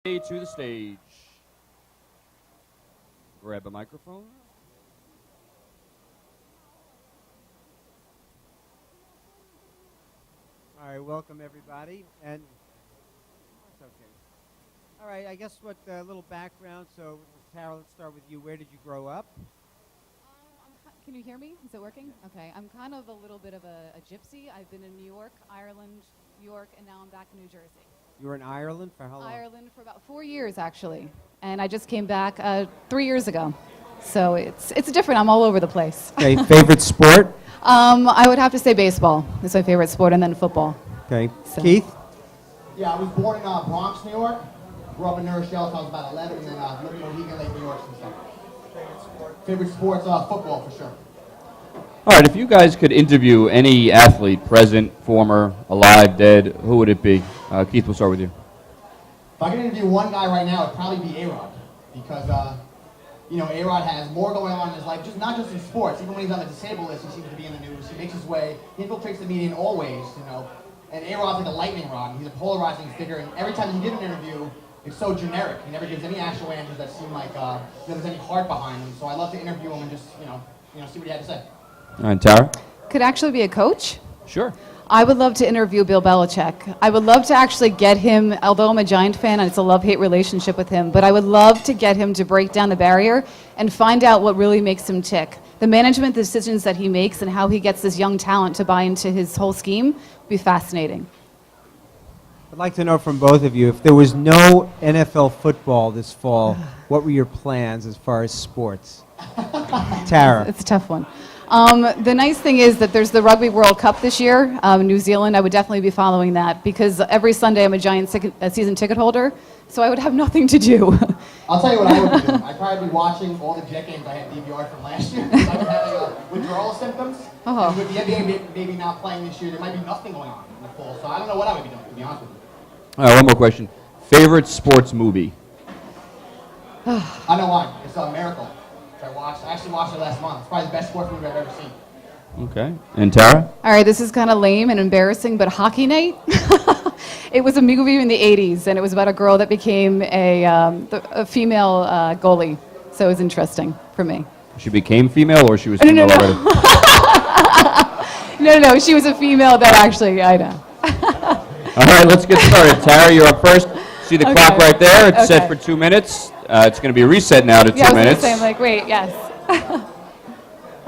To the stage. Grab a microphone. All right, welcome everybody, and that's okay. All right, I guess what a little background. So, Farrell, let's start with you. Where did you grow up? Can you hear me? Is it working? Okay. I'm kind of a little bit of a gypsy. I've been in New York, Ireland, New York, and now I'm back in New Jersey. You were in Ireland for how long? Ireland for about 4 years, actually. And I just came back 3 years ago. So it's different. I'm all over the place. Okay, favorite sport? I would have to say baseball is my favorite sport, and then football. Okay. So. Keith? Yeah, I was born in Bronx, New York. Grew up in New Rochelle until I was about 11, and then lived in Mohegan Lake, New York since then. Favorite sports? Football, for sure. All right, if you guys could interview any athlete, present, former, alive, dead, who would it be? Keith, we'll start with you. If I could interview one guy right now, it'd probably be A-Rod. Because, A-Rod has more going on in his life, not just in sports. Even when he's on the disabled list, he seems to be in the news. He makes his way, he infiltrates the media in all ways, And A-Rod's like a lightning rod. He's a polarizing figure, and every time he did an interview, it's so generic. He never gives any actual answers that seem like there's any heart behind them. So I love to interview him and just, see what he had to say. All right, Tara? Could actually be a coach. Sure. I would love to interview Bill Belichick. I would love to actually get him, although I'm a Giant fan, and it's a love-hate relationship with him, but I would love to get him to break down the barrier and find out what really makes him tick. The management decisions that he makes and how he gets this young talent to buy into his whole scheme would be fascinating. I'd like to know from both of you, if there was no NFL football this fall, what were your plans as far as sports? Tara? It's a tough one. The nice thing is that there's the Rugby World Cup this year, New Zealand. I would definitely be following that because every Sunday I'm a Giant season ticket holder, so I would have nothing to do. I'll tell you what I would be doing. I'd probably be watching all the Jet games I had DVR'd from last year. I've been having withdrawal symptoms. And with the NBA maybe not playing this year, there might be nothing going on in the fall. So I don't know what I would be doing, to be honest with you. All right, one more question. Favorite sports movie? I know why. It's Miracle. I actually watched it last month. It's probably the best sports movie I've ever seen. Okay. And Tara? All right, this is kind of lame and embarrassing, but Hockey Night. It was a movie in the 80s, and it was about a girl that became a female goalie. So it was interesting for me. She became female, or she was female already? No, she was a female that actually, I know. All right, let's get started. Tara, you're up first. See the clock right there. It's set for 2 minutes. It's going to be reset now to 2 minutes. Yeah, I was going to say, I'm like, wait, yes.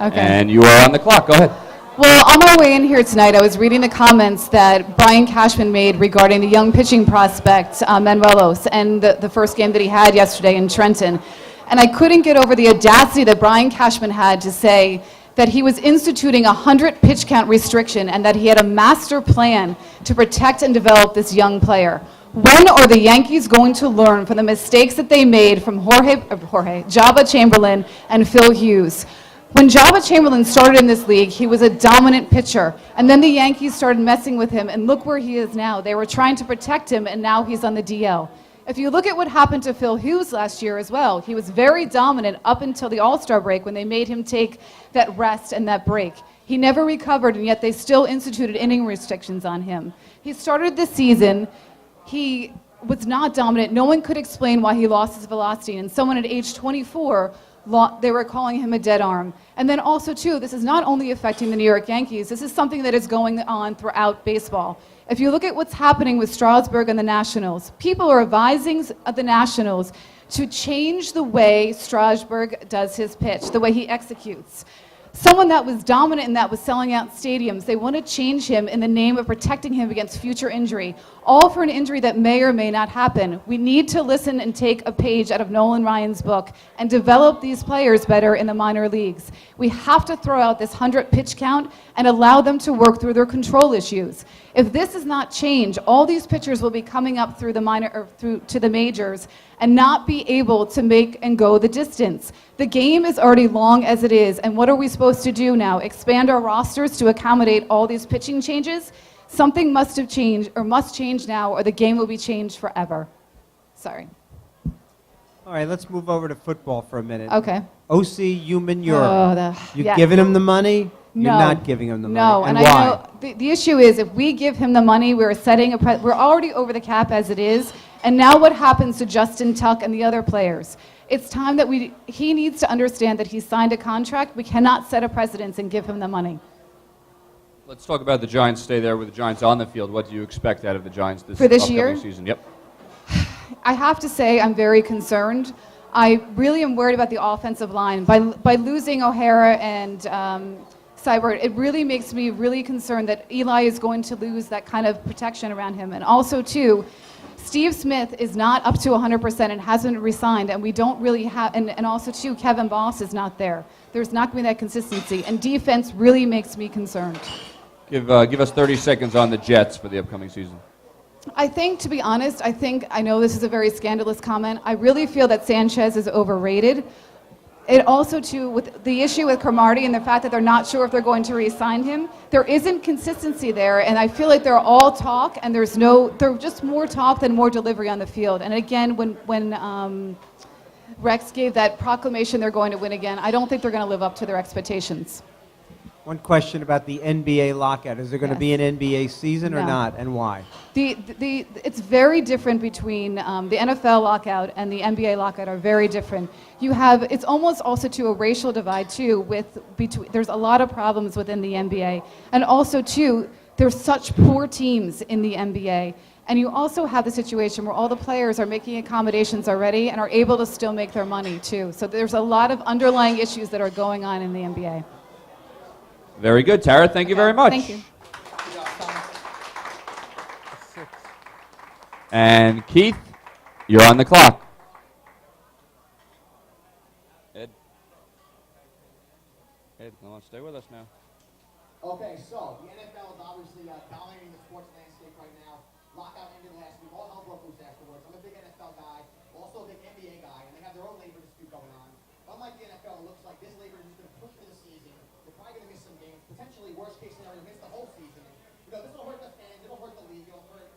Okay. And you are on the clock. Go ahead. Well, on my way in here tonight, I was reading the comments that Brian Cashman made regarding the young pitching prospect, Manuelos, and the first game that he had yesterday in Trenton. And I couldn't get over the audacity that Brian Cashman had to say that he was instituting a 100 pitch count restriction and that he had a master plan to protect and develop this young player. When are the Yankees going to learn from the mistakes that they made from Jabba Chamberlain and Phil Hughes? When Jabba Chamberlain started in this league, he was a dominant pitcher. And then the Yankees started messing with him, and look where he is now. They were trying to protect him, and now he's on the DL. If you look at what happened to Phil Hughes last year as well, he was very dominant up until the All-Star break when they made him take that rest and that break. He never recovered, and yet they still instituted inning restrictions on him. He started this season. He was not dominant. No one could explain why he lost his velocity. And someone at age 24, they were calling him a dead arm. And then also, too, this is not only affecting the New York Yankees. This is something that is going on throughout baseball. If you look at what's happening with Strasburg and the Nationals, people are advising the Nationals to change the way Strasburg does his pitch, the way he executes. Someone that was dominant and that was selling out stadiums, they want to change him in the name of protecting him against future injury, all for an injury that may or may not happen. We need to listen and take a page out of Nolan Ryan's book and develop these players better in the minor leagues. We have to throw out this 100 pitch count and allow them to work through their control issues. If this is not changed, all these pitchers will be coming up through the minor or through to the majors and not be able to make and go the distance. The game is already long as it is, and what are we supposed to do now? Expand our rosters to accommodate all these pitching changes? Something must have changed or must change now, or the game will be changed forever. Sorry. All right, let's move over to football for a minute. Okay. O.C. Human Europe. You're giving him the money? No. You're not giving him the money. No, and I why? know the issue is if we give him the money, we're already over the cap as it is, And now what happens to Justin Tuck and the other players? It's time that he needs to understand that he signed a contract. We cannot set a precedence and give him the money. Let's talk about the Giants. Stay there with the Giants on the field. What do you expect out of the Giants For this upcoming year? season? Yep. I have to say I'm very concerned. I really am worried about the offensive line. By losing O'Hara and Seibert, it really makes me really concerned that Eli is going to lose that kind of protection around him. And also, too, Steve Smith is not up to 100% and hasn't resigned, and we don't really have, and also, too, Kevin Boss is not there. There's not going to be that consistency, and defense really makes me concerned. Give us 30 seconds on the Jets for the upcoming season. I think, to be honest, I know this is a very scandalous comment. I really feel that Sanchez is overrated. It also, too, with the issue with Cromartie and the fact that they're not sure if they're going to re-sign him, there isn't consistency there, and I feel like they're all talk, and they're just more talk than more delivery on the field. And again, when Rex gave that proclamation they're going to win again, I don't think they're going to live up to their expectations. One question about the NBA lockout. Is there going to be an NBA season or No. not, and why? It's very different between the NFL lockout and the NBA lockout are very different. It's almost also to a racial divide too. There's a lot of problems within the NBA, and also too, there's such poor teams in the NBA. And you also have the situation where all the players are making accommodations already and are able to still make their money too. So there's a lot of underlying issues that are going on in the NBA. Very good, Tara. Thank you very much. Thank you. And Keith, you're on the clock. Ed, come on, stay with us now. Okay, so the NFL is obviously dominating the sports landscape right now. Lockout ended last week. All hell broke loose afterwards. I'm a big NFL guy, also a big NBA guy, and they have their own labor dispute going on. Unlike the NFL, it looks like this labor is going to push for the season. They're probably going to miss some games. Potentially, worst case scenario, miss the whole season. This will hurt the fans. It'll hurt the league. It'll hurt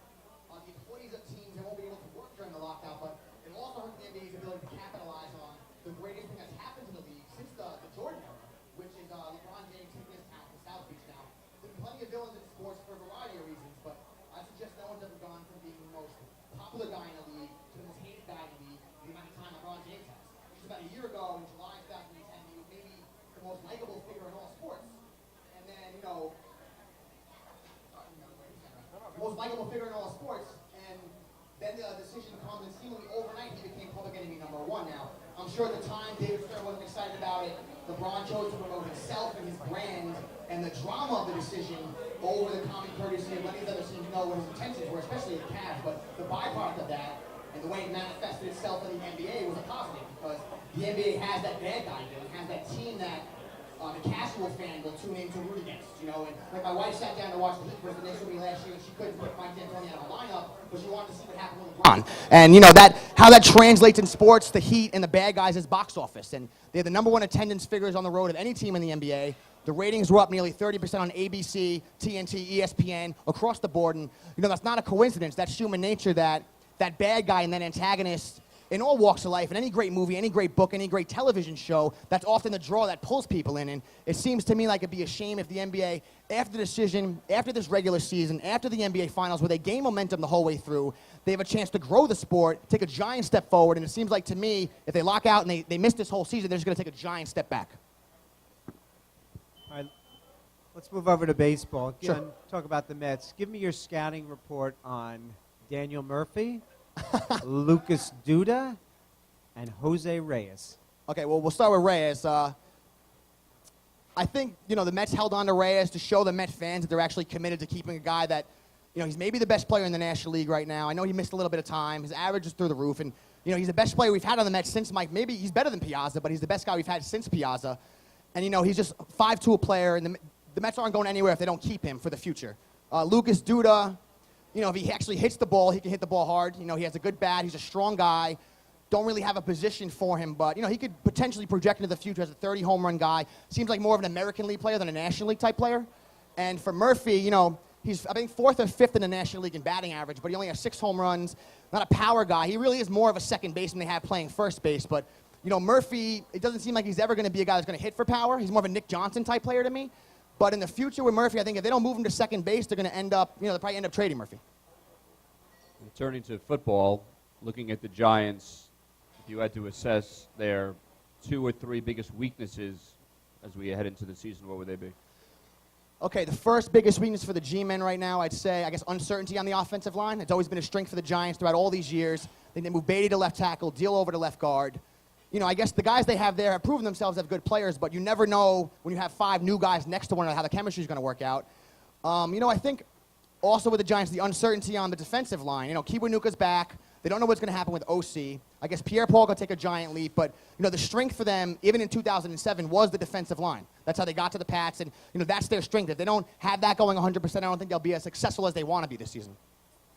the employees of teams. They won't be able to work during the lockout, but it'll also hurt the NBA's ability to capitalize on the greatest thing that's happened to the league since the Jordan era, which is LeBron James taking his town to South Beach now. There's been plenty of villains in sports for a variety of reasons, but I suggest no one's ever gone from being the most popular guy in the league to the most hated guy in the league the amount of time LeBron James has. Just about a year ago, in July 2010, he was maybe the most likable figure in all sports. And then, most likable figure in all sports, and then the decision comes, and seemingly overnight he became public enemy number one. Now, I'm sure at the time David Stern wasn't excited about it. LeBron chose to promote himself and his brand and the drama of the decision over the common courtesy of letting others seem to know what his intentions were, especially at the Cavs. But the byproduct of that and the way it manifested itself in the NBA was a positive, because the NBA has that bad guy deal. It has that team that the casual fan will tune in to root against, and like my wife sat down to watch the Heat versus the Knicks with me last year, and she couldn't put Mike D'Antoni out of a lineup, but she wanted to see what happened with LeBron. And how that translates in sports, the Heat and the bad guys is box office, and they're the #1 attendance figures on the road of any team in the NBA. The ratings were up nearly 30% on ABC, TNT, ESPN, across the board, and that's not a coincidence. That's human nature, that bad guy and that antagonist in all walks of life, in any great movie, any great book, any great television show, that's often the draw that pulls people in. And it seems to me like it'd be a shame if the NBA, after the decision, after this regular season, after the NBA Finals, where they gain momentum the whole way through, they have a chance to grow the sport, take a giant step forward, and it seems like to me, if they lock out and they miss this whole season, they're just going to take a giant step back. All right, let's move over to baseball. Again, Sure. talk about the Mets. Give me your scouting report on Daniel Murphy, Lucas Duda, and Jose Reyes. Okay, well, we'll start with Reyes. I think, the Mets held on to Reyes to show the Met fans that they're actually committed to keeping a guy that, he's maybe the best player in the National League right now. I know he missed a little bit of time. His average is through the roof. And, he's the best player we've had on the Mets since Mike. Maybe he's better than Piazza, but he's the best guy we've had since Piazza. And, he's just 5'2" player, and the Mets aren't going anywhere if they don't keep him for the future. Lucas Duda, if he actually hits the ball, he can hit the ball hard. He has a good bat. He's a strong guy. Don't really have a position for him, but, he could potentially project into the future as a 30 home run guy. Seems like more of an American League player than a National League type player. And for Murphy, he's, I think, 4th or 5th in the National League in batting average, but he only has 6 home runs. Not a power guy. He really is more of a second baseman they have playing first base, but, Murphy, it doesn't seem like he's ever going to be a guy that's going to hit for power. He's more of a Nick Johnson type player to me. But in the future with Murphy, I think if they don't move him to second base, they're going to end up, they'll probably end up trading Murphy. Turning to football, looking at the Giants, if you had to assess their 2 or 3 biggest weaknesses as we head into the season, what would they be? Okay, the first biggest weakness for the G-men right now, I'd say, I guess, uncertainty on the offensive line. It's always been a strength for the Giants throughout all these years. They move Beatty to left tackle, Deal over to left guard. You know, I guess the guys they have there have proven themselves as good players, but you never know when you have 5 new guys next to one another how the chemistry is going to work out. You know, I think also with the Giants, the uncertainty on the defensive line. You know, Kiwanuka's back. They don't know what's going to happen with OC. I guess Pierre-Paul could take a giant leap, but, you know, the strength for them, even in 2007, was the defensive line. That's how they got to the Pats, and, you know, that's their strength. If they don't have that going 100%, I don't think they'll be as successful as they want to be this season.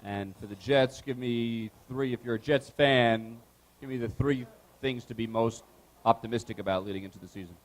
And for the Jets, give me 3. If you're a Jets fan, give me the 3 things to be most optimistic about leading into the season.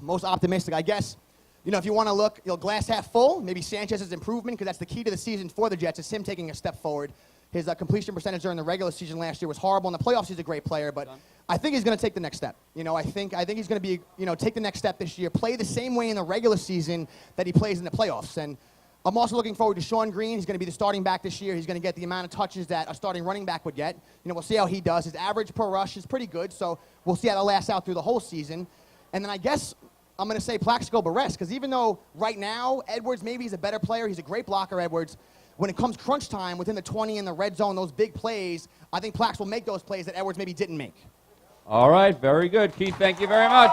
Most optimistic, I guess. You know, if you want to look, you know, glass half full, maybe Sanchez's improvement, because that's the key to the season for the Jets, is him taking a step forward. His completion percentage during the regular season last year was horrible. In the playoffs, he's a great player, but I think he's going to take the next step. You know, I think he's going to be, you know, take the next step this year, play the same way in the regular season that he plays in the playoffs. And I'm also looking forward to Sean Green. He's going to be the starting back this year. He's going to get the amount of touches that a starting running back would get. You know, we'll see how he does. His average per rush is pretty good, so we'll see how that lasts out through the whole season. And then I guess I'm going to say Plaxico Barres, because even though right now Edwards maybe he's a better player, he's a great blocker, Edwards, when it comes crunch time within the 20 in the red zone, those big plays, I think Plax will make those plays that Edwards maybe didn't make. All right, very good. Keith, thank you very much.